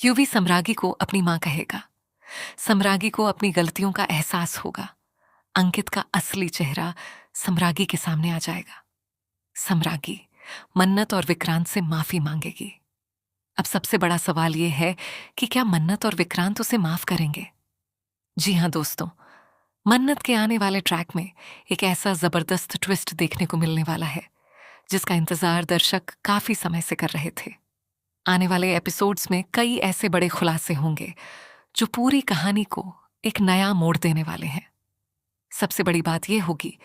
युवी सम्रागी को अपनी मां कहेगा। सम्रागी को अपनी गलतियों का एहसास होगा। अंकित का असली चेहरा सम्रागी के सामने आ जाएगा। सम्रागी मन्नत और विक्रांत से माफी मांगेगी। अब सबसे बड़ा सवाल यह है कि क्या मन्नत और विक्रांत उसे माफ करेंगे? जी हां दोस्तों, मन्नत के आने वाले ट्रैक में एक ऐसा जबरदस्त ट्विस्ट देखने को मिलने वाला है जिसका इंतजार दर्शक काफी समय से कर रहे थे। आने वाले एपिसोड्स में कई ऐसे बड़े खुलासे होंगे जो पूरी कहानी को एक नया मोड़ देने वाले हैं। सबसे बड़ी बात यह होगी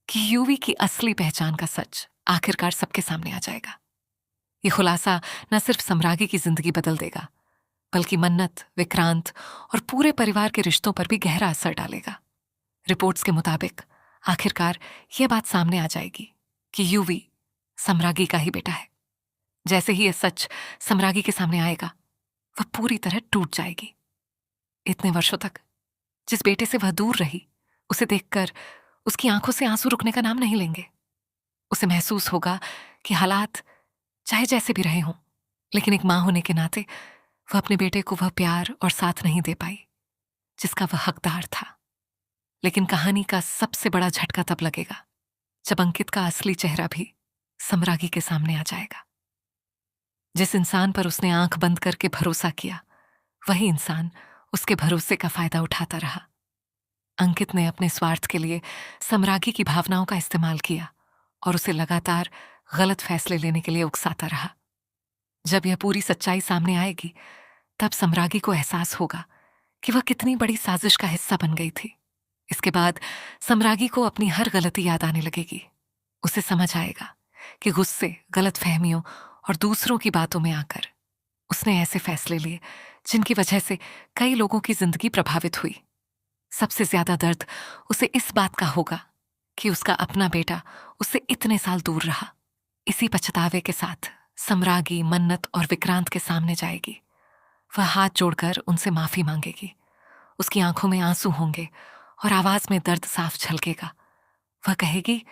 कि यूवी की असली पहचान का सच आखिरकार सबके सामने आ जाएगा। ये खुलासा न सिर्फ सम्रागी की जिंदगी बदल देगा, बल्कि मन्नत, विक्रांत और पूरे परिवार के रिश्तों पर भी गहरा असर डालेगा। रिपोर्ट्स के मुताबिक आखिरकार यह बात सामने आ जाएगी कि यूवी सम्रागी का ही बेटा है। जैसे ही यह सच सम्रागी के सामने आएगा, वह पूरी तरह टूट जाएगी। इतने वर्षों तक जिस बेटे से वह दूर रही, उसे देखकर उसकी आंखों से आंसू रुकने का नाम नहीं लेंगे। उसे महसूस होगा कि हालात चाहे जैसे भी रहे हों, लेकिन एक मां होने के नाते वह अपने बेटे को वह प्यार और साथ नहीं दे पाई जिसका वह हकदार था। लेकिन कहानी का सबसे बड़ा झटका तब लगेगा जब अंकित का असली चेहरा भी सम्रागी के सामने आ जाएगा। जिस इंसान पर उसने आंख बंद करके भरोसा किया, वही इंसान उसके भरोसे का फायदा उठाता रहा। अंकित ने अपने स्वार्थ के लिए सम्रागी की भावनाओं का इस्तेमाल किया और उसे लगातार गलत फैसले लेने के लिए उकसाता रहा। जब यह पूरी सच्चाई सामने आएगी, तब सम्रागी को एहसास होगा कि वह कितनी बड़ी साजिश का हिस्सा बन गई थी। इसके बाद सम्रागी को अपनी हर गलती याद आने लगेगी। उसे समझ आएगा कि गुस्से, गलतफहमियों और दूसरों की बातों में आकर उसने ऐसे फैसले लिए जिनकी वजह से कई लोगों की जिंदगी प्रभावित हुई। सबसे ज्यादा दर्द उसे इस बात का होगा कि उसका अपना बेटा उससे इतने साल दूर रहा। इसी पछतावे के साथ सम्रागी मन्नत और विक्रांत के सामने जाएगी। वह हाथ जोड़कर उनसे माफी मांगेगी। उसकी आंखों में आंसू होंगे और आवाज में दर्द साफ झलकेगा। वह कहेगी,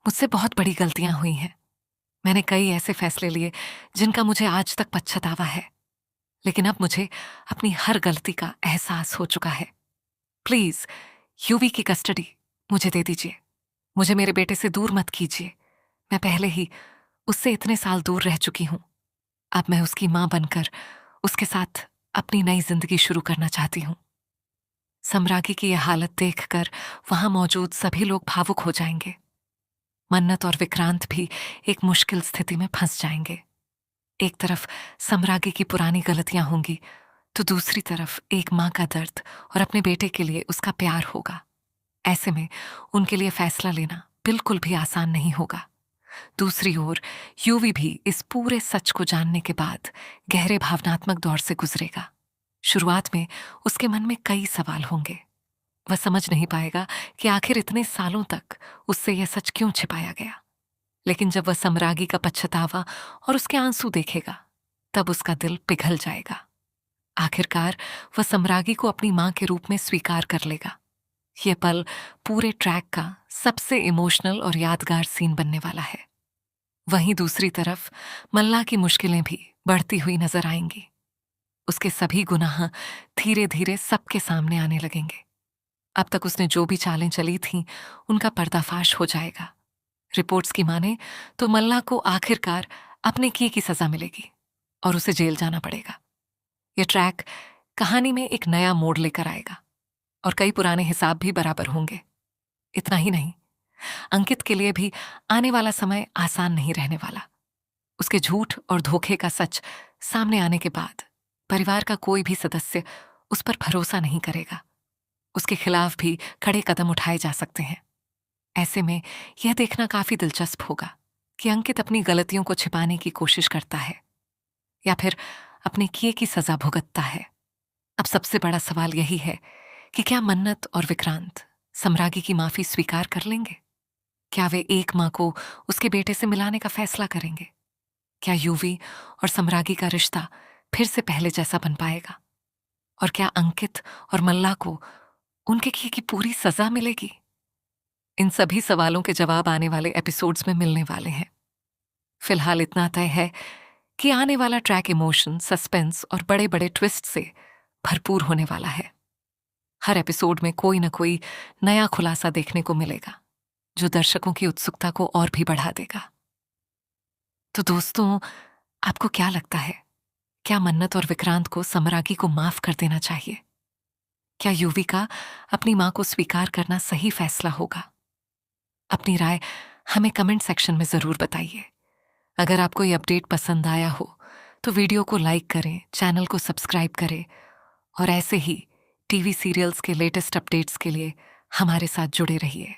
मुझसे बहुत बड़ी गलतियां हुई हैं। मैंने कई ऐसे फैसले लिए जिनका मुझे आज तक पछतावा है, लेकिन अब मुझे अपनी हर गलती का एहसास हो चुका है। प्लीज यूवी की कस्टडी मुझे दे दीजिए। मुझे मेरे बेटे से दूर मत कीजिए। मैं पहले ही उससे इतने साल दूर रह चुकी हूं। अब मैं उसकी मां बनकर उसके साथ अपनी नई जिंदगी शुरू करना चाहती हूं। सम्रागी की यह हालत देखकर वहां मौजूद सभी लोग भावुक हो जाएंगे। मन्नत और विक्रांत भी एक मुश्किल स्थिति में फंस जाएंगे। एक तरफ सम्रागी की पुरानी गलतियां होंगी, तो दूसरी तरफ एक मां का दर्द और अपने बेटे के लिए उसका प्यार होगा। ऐसे में उनके लिए फैसला लेना बिल्कुल भी आसान नहीं होगा। दूसरी ओर यूवी भी इस पूरे सच को जानने के बाद गहरे भावनात्मक दौर से गुजरेगा। शुरुआत में उसके मन में कई सवाल होंगे। वह समझ नहीं पाएगा कि आखिर इतने सालों तक उससे यह सच क्यों छिपाया गया। लेकिन जब वह सम्रागी का पछतावा और उसके आंसू देखेगा, तब उसका दिल पिघल जाएगा। आखिरकार वह सम्रागी को अपनी मां के रूप में स्वीकार कर लेगा। यह पल पूरे ट्रैक का सबसे इमोशनल और यादगार सीन बनने वाला है। वहीं दूसरी तरफ मल्ला की मुश्किलें भी बढ़ती हुई नजर आएंगी। उसके सभी गुनाह धीरे धीरे सबके सामने आने लगेंगे। अब तक उसने जो भी चालें चली थीं, उनका पर्दाफाश हो जाएगा। रिपोर्ट्स की माने तो मल्ला को आखिरकार अपने किए की सजा मिलेगी और उसे जेल जाना पड़ेगा। यह ट्रैक कहानी में एक नया मोड़ लेकर आएगा और कई पुराने हिसाब भी बराबर होंगे। इतना ही नहीं, अंकित के लिए भी आने वाला समय आसान नहीं रहने वाला। उसके झूठ और धोखे का सच सामने आने के बाद परिवार का कोई भी सदस्य उस पर भरोसा नहीं करेगा। उसके खिलाफ भी कड़े कदम उठाए जा सकते हैं। ऐसे में यह देखना काफी दिलचस्प होगा कि अंकित अपनी गलतियों को छिपाने की कोशिश करता है या फिर अपने किए की सजा भुगतता है। अब सबसे बड़ा सवाल यही है कि क्या मन्नत और विक्रांत सम्रागी की माफी स्वीकार कर लेंगे? क्या वे एक मां को उसके बेटे से मिलाने का फैसला करेंगे? क्या यूवी और सम्रागी का रिश्ता फिर से पहले जैसा बन पाएगा? और क्या अंकित और मल्ला को उनके किए की पूरी सजा मिलेगी? इन सभी सवालों के जवाब आने वाले एपिसोड्स में मिलने वाले हैं। फिलहाल इतना तय है कि आने वाला ट्रैक इमोशन, सस्पेंस और बड़े बड़े ट्विस्ट से भरपूर होने वाला है। हर एपिसोड में कोई न कोई नया खुलासा देखने को मिलेगा जो दर्शकों की उत्सुकता को और भी बढ़ा देगा। तो दोस्तों, आपको क्या लगता है, क्या मन्नत और विक्रांत को समरागी को माफ कर देना चाहिए? क्या युविका अपनी मां को स्वीकार करना सही फैसला होगा? अपनी राय हमें कमेंट सेक्शन में जरूर बताइए। अगर आपको ये अपडेट पसंद आया हो तो वीडियो को लाइक करें, चैनल को सब्सक्राइब करें और ऐसे ही टीवी सीरियल्स के लेटेस्ट अपडेट्स के लिए हमारे साथ जुड़े रहिए।